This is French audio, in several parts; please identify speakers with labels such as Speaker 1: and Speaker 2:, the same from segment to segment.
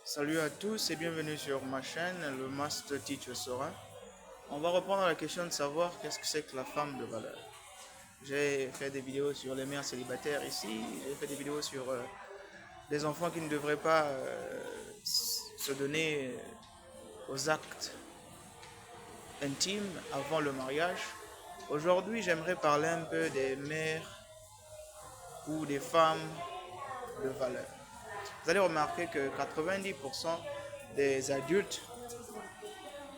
Speaker 1: Salut à tous et bienvenue sur ma chaîne, le Master Teacher Sora. On va reprendre la question de savoir qu'est-ce que c'est que la femme de valeur. J'ai fait des vidéos sur les mères célibataires ici, j'ai fait des vidéos sur les enfants qui ne devraient pas se donner aux actes intimes avant le mariage. Aujourd'hui, j'aimerais parler un peu des mères ou des femmes de valeur. Vous allez remarquer que 90% des adultes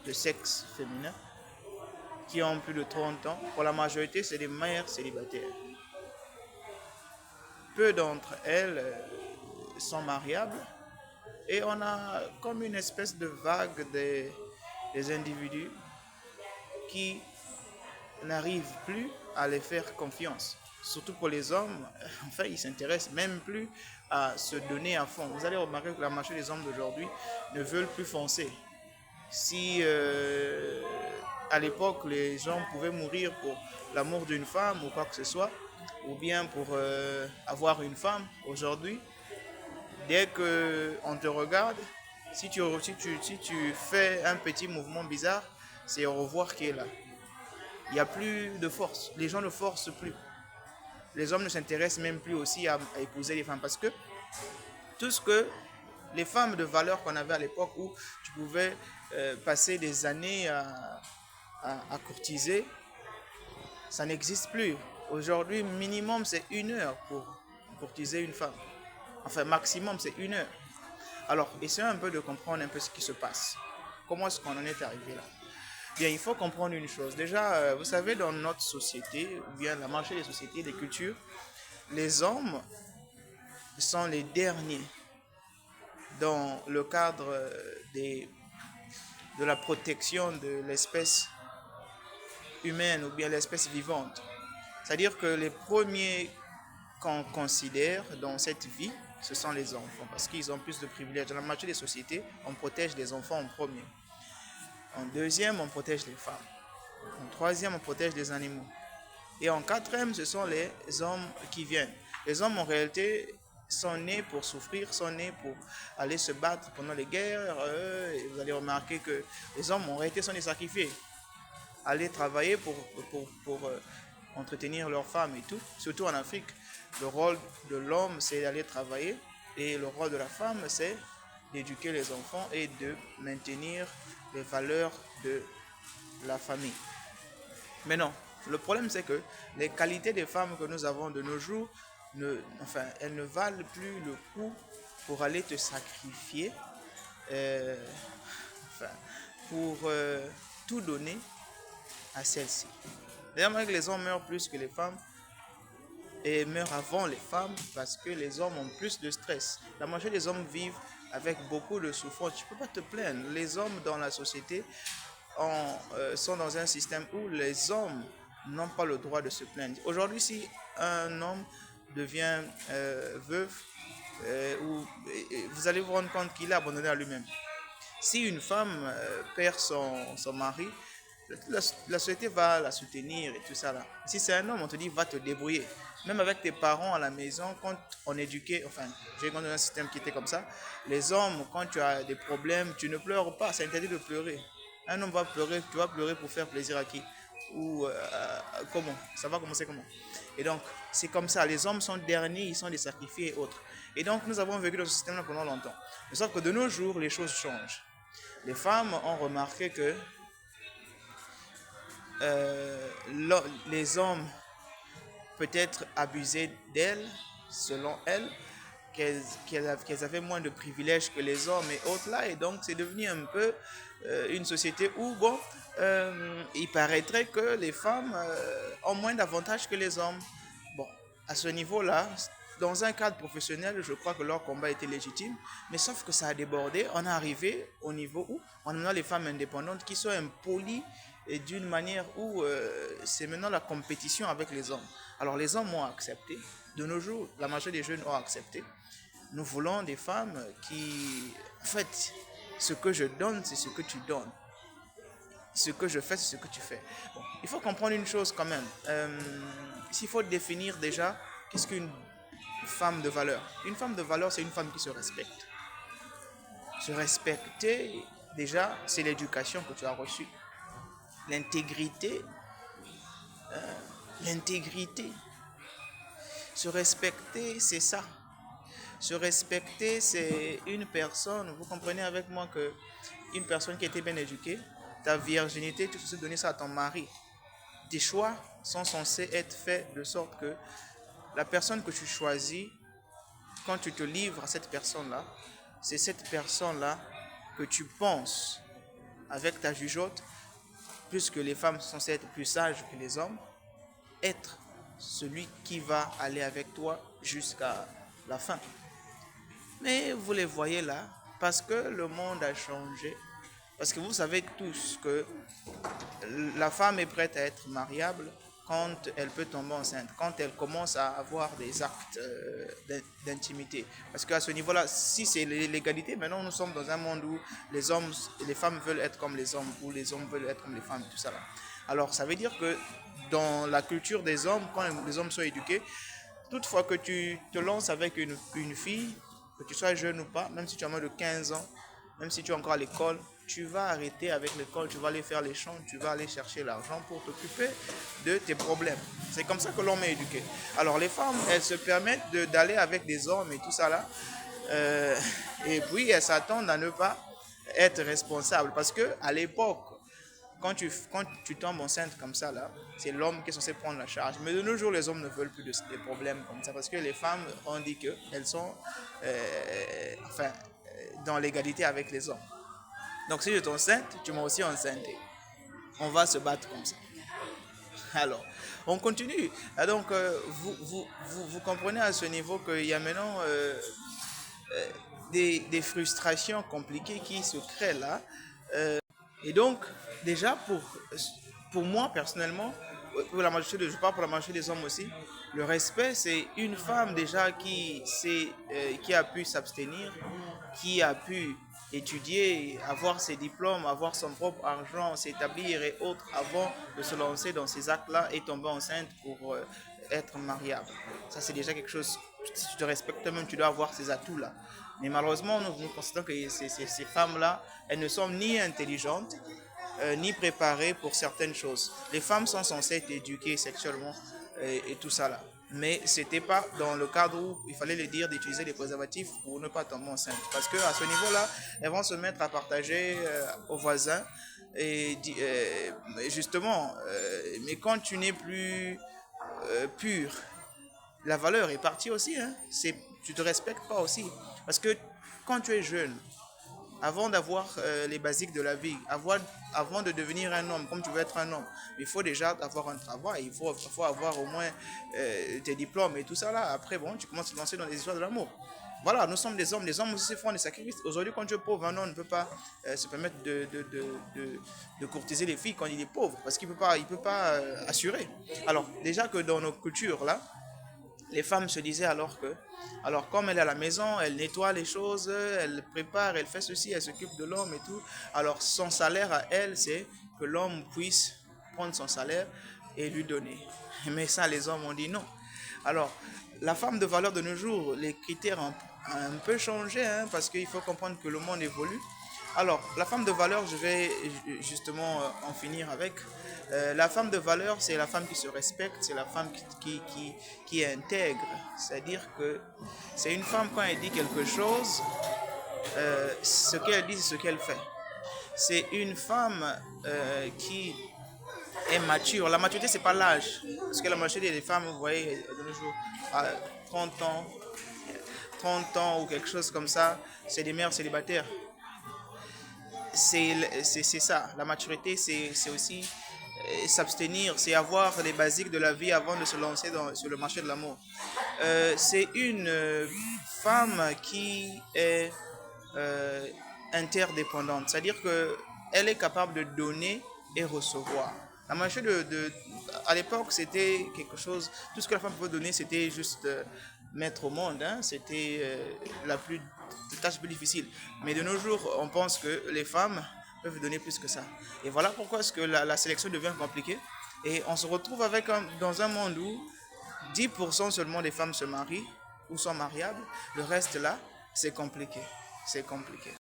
Speaker 1: de sexe féminin qui ont plus de 30 ans, pour la majorité, c'est des mères célibataires. Peu d'entre elles sont mariables et on a comme une espèce de vague des individus qui n'arrivent plus à les faire confiance. Surtout pour les hommes, enfin, ils s'intéressent même plus à se donner à fond. Vous allez remarquer que la majorité des hommes d'aujourd'hui ne veulent plus foncer. Si à l'époque les gens pouvaient mourir pour l'amour d'une femme ou quoi que ce soit, ou bien pour avoir une femme, aujourd'hui, dès qu'on te regarde, si tu fais un petit mouvement bizarre, c'est au revoir qui est là. Il n'y a plus de force. Les gens ne forcent plus. Les hommes ne s'intéressent même plus aussi à épouser les femmes parce que tout ce que les femmes de valeur qu'on avait à l'époque où tu pouvais passer des années à courtiser, ça n'existe plus. Aujourd'hui, minimum, c'est 1 heure pour courtiser une femme. Enfin, maximum, c'est 1 heure. Alors, essayons un peu de comprendre un peu ce qui se passe. Comment est-ce qu'on en est arrivé là? Bien, il faut comprendre une chose. Déjà, vous savez, dans notre société, ou bien la marché des sociétés, des cultures, les hommes sont les derniers dans le cadre de la protection de l'espèce humaine ou bien l'espèce vivante. C'est-à-dire que les premiers qu'on considère dans cette vie, ce sont les enfants, parce qu'ils ont plus de privilèges. Dans la majorité des sociétés, on protège les enfants en premier. En deuxième, on protège les femmes. En troisième, on protège les animaux. Et en quatrième, ce sont les hommes qui viennent. Les hommes, en réalité, sont nés pour souffrir, sont nés pour aller se battre pendant les guerres. Et vous allez remarquer que les hommes, en réalité, sont des sacrifiés. Aller travailler pour entretenir leurs femmes et tout. Surtout en Afrique, le rôle de l'homme, c'est d'aller travailler. Et le rôle de la femme, c'est d'éduquer les enfants et de maintenir les valeurs de la famille. Mais non, le problème c'est que les qualités des femmes que nous avons de nos jours, elles ne valent plus le coup pour aller te sacrifier, euh, enfin, pour tout donner à celle-ci. D'ailleurs, que les hommes meurent plus que les femmes et meurent avant les femmes parce que les hommes ont plus de stress. La majorité des hommes vivent avec beaucoup de souffrance. Tu ne peux pas te plaindre. Les hommes dans la société sont dans un système où les hommes n'ont pas le droit de se plaindre. Aujourd'hui, si un homme devient veuf, vous allez vous rendre compte qu'il est abandonné à lui-même. Si une femme perd son mari, la société va la soutenir et tout ça là. Si c'est un homme, on te dit va te débrouiller. Même avec tes parents à la maison, quand on éduquait, enfin, j'ai connu un système qui était comme ça. Les hommes, quand tu as des problèmes, tu ne pleures pas, c'est interdit de pleurer. Un homme va pleurer, tu vas pleurer pour faire plaisir à qui? Ou comment? Ça va commencer comment? Et donc, c'est comme ça. Les hommes sont derniers, ils sont des sacrifiés et autres. Et donc, nous avons vécu dans ce système-là pendant longtemps. Sauf que de nos jours, les choses changent. Les femmes ont remarqué que euh, les hommes peut-être abusaient d'elles, selon elles, qu'elles avaient moins de privilèges que les hommes et autres là. Et donc, c'est devenu un peu une société où, bon, il paraîtrait que les femmes ont moins d'avantages que les hommes. Bon, à ce niveau-là, dans un cadre professionnel, je crois que leur combat était légitime, mais sauf que ça a débordé. On est arrivé au niveau où on a les femmes indépendantes qui sont impolies et d'une manière où c'est maintenant la compétition avec les hommes. Alors les hommes ont accepté. De nos jours, la majorité des jeunes ont accepté. Nous voulons des femmes qui, en fait, ce que je donne, c'est ce que tu donnes. Ce que je fais, c'est ce que tu fais. Bon, il faut comprendre une chose quand même. S'il faut définir déjà, qu'est-ce qu'une femme de valeur? Une femme de valeur, c'est une femme qui se respecte. Se respecter, déjà, c'est l'éducation que tu as reçue. L'intégrité, l'intégrité. Se respecter, c'est ça. Se respecter, c'est une personne, vous comprenez avec moi que une personne qui a été bien éduquée, ta virginité, tu peux donner ça à ton mari. Tes choix sont censés être faits de sorte que la personne que tu choisis, quand tu te livres à cette personne-là, c'est cette personne-là que tu penses avec ta jugeote, puisque les femmes sont censées être plus sages que les hommes, être celui qui va aller avec toi jusqu'à la fin. Mais vous les voyez là, parce que le monde a changé, parce que vous savez tous que la femme est prête à être mariable quand elle peut tomber enceinte, quand elle commence à avoir des actes d'intimité. Parce qu'à ce niveau-là, si c'est l'égalité, maintenant nous sommes dans un monde où les hommes et les femmes veulent être comme les hommes, où les hommes veulent être comme les femmes, tout ça là. Alors ça veut dire que dans la culture des hommes, quand les hommes sont éduqués, toutefois que tu te lances avec une fille, que tu sois jeune ou pas, même si tu as moins de 15 ans, même si tu es encore à l'école, tu vas arrêter avec l'école, tu vas aller faire les champs, tu vas aller chercher l'argent pour t'occuper de tes problèmes. C'est comme ça que l'homme est éduqué. Alors les femmes, elles se permettent d'aller avec des hommes et tout ça là, et puis elles s'attendent à ne pas être responsables. Parce que à l'époque, quand tu tombes enceinte comme ça, là, c'est l'homme qui est censé prendre la charge. Mais de nos jours, les hommes ne veulent plus des problèmes comme ça parce que les femmes ont dit qu'elles sont dans l'égalité avec les hommes. Donc si je t'enceinte, tu m'as aussi enceinte. On va se battre comme ça. Alors, on continue. Donc, vous comprenez à ce niveau qu'il y a maintenant des frustrations compliquées qui se créent là. Et donc, déjà, pour moi, personnellement, pour la majorité je parle pour la majorité des hommes aussi, le respect, c'est une femme déjà qui a pu s'abstenir, qui a pu étudier, avoir ses diplômes, avoir son propre argent, s'établir et autres avant de se lancer dans ces actes-là et tomber enceinte pour être mariable. Ça, c'est déjà quelque chose, si tu te respectes même, tu dois avoir ces atouts-là. Mais malheureusement, nous constatons que ces femmes-là, elles ne sont ni intelligentes, ni préparées pour certaines choses. Les femmes sont censées être éduquées sexuellement et tout ça là. Mais ce n'était pas dans le cadre où il fallait les dire d'utiliser les préservatifs pour ne pas tomber enceinte. Parce qu'à ce niveau-là, elles vont se mettre à partager aux voisins. Et justement, mais quand tu n'es plus pur, la valeur est partie aussi. Hein. Tu ne te respectes pas aussi. Parce que quand tu es jeune, avant d'avoir les basiques de la vie, avant de devenir un homme, comme tu veux être un homme, il faut déjà avoir un travail, il faut avoir au moins tes diplômes et tout ça là. Après, bon, tu commences à te lancer dans les histoires de l'amour. Voilà, nous sommes des hommes aussi font des sacrifices. Aujourd'hui, quand tu es pauvre, un homme ne peut pas se permettre de courtiser les filles quand il est pauvre, parce qu'il ne peut pas assurer. Alors, déjà que dans nos cultures là, les femmes se disaient alors comme elle est à la maison, elle nettoie les choses, elle prépare, elle fait ceci, elle s'occupe de l'homme et tout. Alors son salaire à elle, c'est que l'homme puisse prendre son salaire et lui donner. Mais ça, les hommes ont dit non. Alors, la femme de valeur de nos jours, les critères ont un peu changé, hein, parce qu'il faut comprendre que le monde évolue. Alors, la femme de valeur, je vais justement en finir avec. La femme de valeur, c'est la femme qui se respecte, c'est la femme qui est intègre. C'est-à-dire que c'est une femme, quand elle dit quelque chose, ce qu'elle dit, c'est ce qu'elle fait. C'est une femme qui est mature. La maturité, c'est pas l'âge. Parce que la maturité des femmes, vous voyez, de nos jours, à 30 ans ou quelque chose comme ça, c'est des mères célibataires. C'est ça. La maturité, c'est aussi s'abstenir, c'est avoir les basiques de la vie avant de se lancer sur le marché de l'amour. C'est une femme qui est interdépendante, c'est-à-dire qu'elle est capable de donner et recevoir. La majorité à l'époque, c'était quelque chose, tout ce que la femme pouvait donner, c'était juste mettre au monde, hein, c'était la tâche plus difficile. Mais de nos jours, on pense que les femmes peuvent donner plus que ça. Et voilà pourquoi est-ce que la sélection devient compliquée. Et on se retrouve dans un monde où 10% seulement des femmes se marient ou sont mariables. Le reste là, c'est compliqué. C'est compliqué.